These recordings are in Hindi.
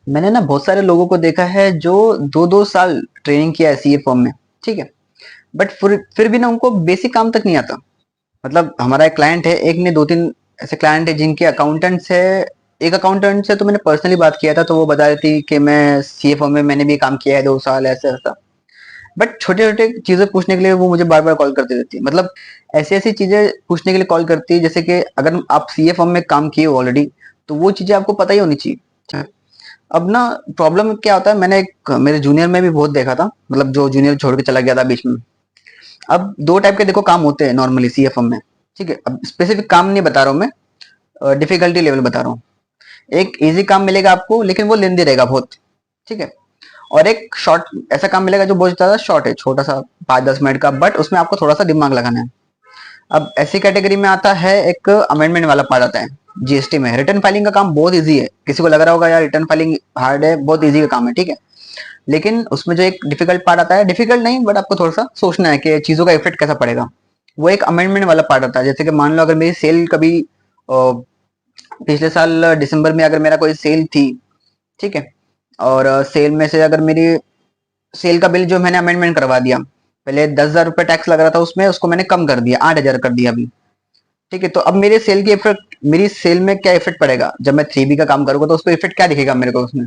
मैंने ना बहुत सारे लोगों को देखा है जो 2-2 साल ट्रेनिंग किया है सीए फॉर्म में, ठीक है, बट फिर भी ना उनको बेसिक काम तक नहीं आता। मतलब हमारा एक क्लाइंट है, एक ने 2-3 ऐसे क्लाइंट है जिनके अकाउंटेंट्स है। एक अकाउंटेंट से तो मैंने पर्सनली बात किया था, तो वो बता रही थी कि मैं सीए फॉर्म में मैंने भी काम किया है 2 साल, ऐसा ऐसा। बट छोटे छोटे चीजें पूछने के लिए वो मुझे बार बार कॉल करती रहती है। मतलब ऐसी ऐसी चीजें पूछने के लिए कॉल करती है, जैसे कि अगर आप सीए फॉर्म में काम किए हो ऑलरेडी, तो वो चीजें आपको पता ही होनी चाहिए। अब ना प्रॉब्लम क्या होता है, मैंने एक मेरे जूनियर में भी बहुत देखा था, मतलब जो जूनियर छोड़ के चला गया था बीच में। अब दो टाइप के देखो काम होते हैं नॉर्मली सीएफएम में, ठीक है। अब स्पेसिफिक काम नहीं बता रहा हूँ मैं, डिफिकल्टी लेवल बता रहा हूँ। एक इजी काम मिलेगा आपको, लेकिन वो लेंदी रहेगा बहुत, ठीक है। और एक शॉर्ट ऐसा काम मिलेगा जो बहुत ज्यादा शॉर्ट है, छोटा सा 5-10 मिनट का, बट उसमें आपको थोड़ा सा दिमाग लगाना है। अब ऐसी कैटेगरी में आता है एक अमेंडमेंट वाला पार्ट आता है जीएसटी में। रिटर्न फाइलिंग का काम बहुत इजी है, किसी को लग रहा होगा यार रिटर्न फाइलिंग हार्ड है, बहुत इजी का काम है, ठीक है। लेकिन उसमें जो एक डिफिकल्ट पार्ट आता है, डिफिकल्ट नहीं बट आपको थोड़ा सा सोचना है कि चीजों का इफेक्ट कैसा पड़ेगा। वो एक अमेंडमेंट वाला पार्ट आता है। जैसे कि मान लो अगर मेरी सेल कभी पिछले साल दिसंबर में अगर मेरा कोई सेल थी, ठीक है, और सेल में से अगर मेरी सेल का बिल जो मैंने अमेंडमेंट करवा दिया, पहले 10,000 रुपये टैक्स लग रहा था उसमें, उसको मैंने कम कर दिया, 8,000 कर दिया अभी, ठीक है। तो अब मेरे सेल के इफेक्ट, मेरी सेल में क्या इफेक्ट पड़ेगा जब मैं 3B का काम करूंगा, तो उसको इफेक्ट क्या दिखेगा मेरे को उसमें।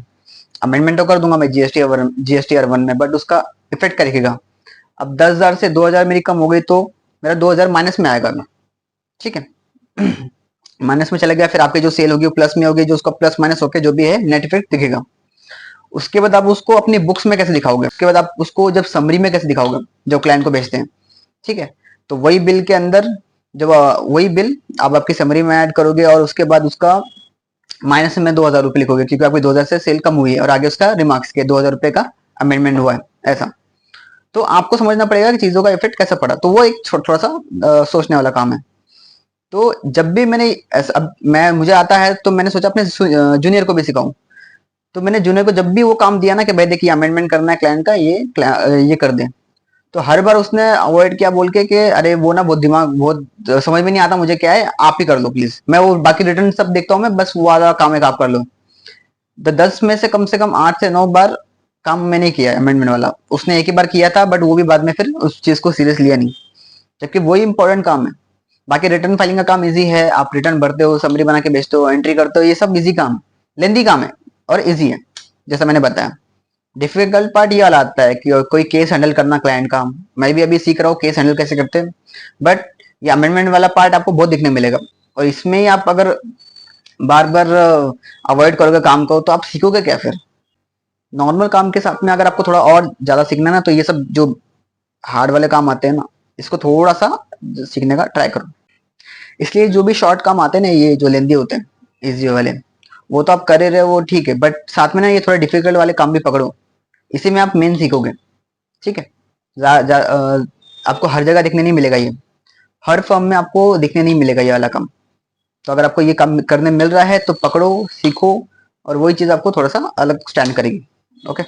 अमेंडमेंट तो कर दूंगा मैं जीएसटी R1 में, बट उसका इफेक्ट क्या दिखेगा। अब 10,000 से 2,000 मेरी कम हो गई, तो मेरा 2,000 माइनस में आएगा ना, ठीक है। माइनस में चला गया, फिर आपकी जो सेल होगी वो प्लस में होगी, जो उसका प्लस माइनस होकर जो भी है नेट इफेक्ट दिखेगा। उसके बाद आप उसको अपनी बुक्स में कैसे दिखाओगे, उसके बाद आप उसको जब समरी में कैसे दिखाओगे, जो क्लाइंट को भेजते हैं, ठीक है। तो वही बिल के अंदर, जब वही बिल आप आपकी समरी में ऐड करोगे, और उसके बाद उसका माइनस में 2,000 रुपये लिखोगे, क्योंकि आपकी 2,000 से सेल कम हुई है, और आगे उसका रिमार्क्स के 2,000 रुपये का अमेंडमेंट हुआ है, ऐसा। तो आपको समझना पड़ेगा कि चीजों का इफेक्ट कैसा पड़ा। तो वो एक थोड़ा सा सोचने वाला काम है। तो जब भी मैंने अब मैं मुझे आता है, तो मैंने सोचा अपने जूनियर को भी सिखाऊं। तो मैंने जूनियर को जब भी वो काम दिया ना कि भाई देखिए अमेंडमेंट करना है क्लाइंट का, ये कर दे, तो हर बार उसने अवॉइड किया बोल के कि अरे वो ना बहुत दिमाग, बहुत समझ में नहीं आता मुझे क्या है, आप ही कर लो प्लीज, मैं वो बाकी रिटर्न सब देखता हूँ मैं, बस वो वाला काम है आप कर लो। तो 10 में से कम 8 से 9 बार काम मैंने किया है अमेंडमेंट वाला, उसने एक ही बार किया था, बट वो भी बाद में फिर उस चीज को सीरियस लिया नहीं, जबकि वही इंपॉर्टेंट काम है। बाकी रिटर्न फाइलिंग का काम इजी है, आप रिटर्न भरते हो, समरी बना के भेजते हो, एंट्री करते हो, ये सब इजी काम, लेंदी काम है और इजी है, जैसा मैंने बताया। डिफिकल्ट पार्ट ये वाला आता है कि कोई केस हैंडल करना क्लाइंट का। मैं भी अभी सीख रहा हूँ केस हैंडल कैसे करते हैं, बट ये अमेंडमेंट वाला पार्ट आपको बहुत दिखने मिलेगा। और इसमें ही आप अगर बार बार अवॉइड करोगे काम को, तो आप सीखोगे क्या फिर। नॉर्मल काम के साथ में अगर आपको थोड़ा और ज्यादा सीखना है ना, तो ये सब जो हार्ड वाले काम आते हैं ना, इसको थोड़ा सा सीखने का ट्राई करो। इसलिए जो भी शॉर्ट काम आते हैं ना, ये जो लेंदी होते हैं, इजी वाले, वो तो आप कर ही रहे हो, वो ठीक है, बट साथ में ना ये थोड़े डिफिकल्ट वाले काम भी पकड़ो। इसी में आप मेन सीखोगे, ठीक है। आपको हर जगह दिखने नहीं मिलेगा ये, हर फर्म में आपको दिखने नहीं मिलेगा ये वाला काम। तो अगर आपको ये काम करने मिल रहा है तो पकड़ो, सीखो, और वही चीज आपको थोड़ा सा अलग स्टैंड करेगी। ओके।